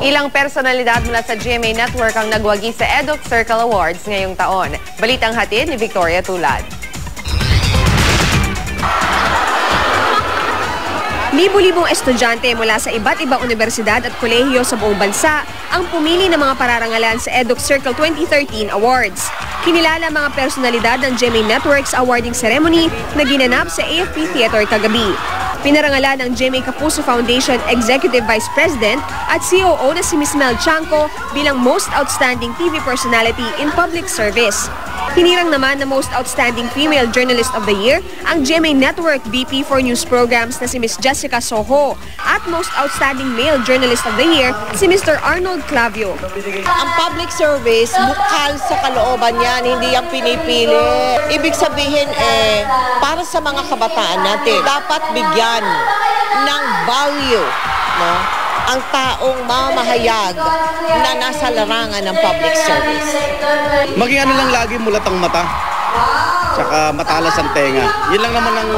Ilang personalidad mula sa GMA Network ang nagwagi sa Edoc Circle Awards ngayong taon. Balitang hatid ni Victoria Tulad. Libo-libong estudyante mula sa iba't ibang universidad at kolehiyo sa buong bansa ang pumili ng mga pararangalan sa Edoc Circle 2013 Awards. Kinilala mga personalidad ng GMA Network's awarding ceremony na ginanap sa AFP Theater kagabi. Pinarangalan ng GMA Kapuso Foundation Executive Vice President at COO na si Ms. Mel Chanco bilang Most Outstanding TV Personality in Public Service. Hinirang naman na Most Outstanding Female Journalist of the Year ang GMA Network VP for News Programs na si Ms. Jessica Soho at Most Outstanding Male Journalist of the Year si Mr. Arnold Clavio. Ang public service, bukal sa kalooban yan, hindi yan pinipili. Ibig sabihin para sa mga kabataan natin, dapat bigyan ng value, no? Ang taong mamahayag na nasa larangan ng public service. Maging ano lang lagi, mulat ang mata, tsaka matalas ang tenga. Yun lang naman ang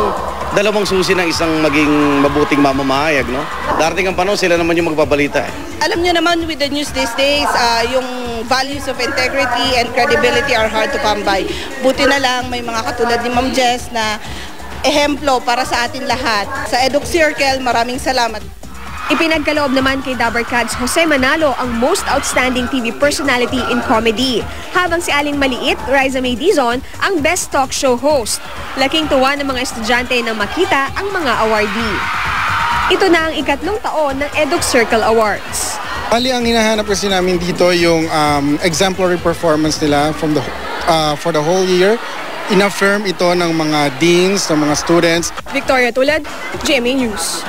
dalawang susi ng isang maging mabuting mamamahayag, no? Darating ang panahon, sila naman yung magbabalita. Alam niyo naman with the news these days, yung values of integrity and credibility are hard to come by. Buti na lang may mga katulad ni Ma'am Jess na ehemplo para sa atin lahat. Sa Edoc Circle, maraming salamat. Ipinagkaloob naman kay Dabarkad's Jose Manalo ang Most Outstanding TV Personality in Comedy, habang si Aling Maliit, Riza May Dizon, ang Best Talk Show Host. Laking tuwa ng mga estudyante nang makita ang mga awardee. Ito na ang ikatlong taon ng Edoc Circle Awards. Bali, ang hinahanap kasi namin dito yung exemplary performance nila for the whole year. Ina-affirm ito ng mga deans, ng mga students. Victoria Tulad, GMA News.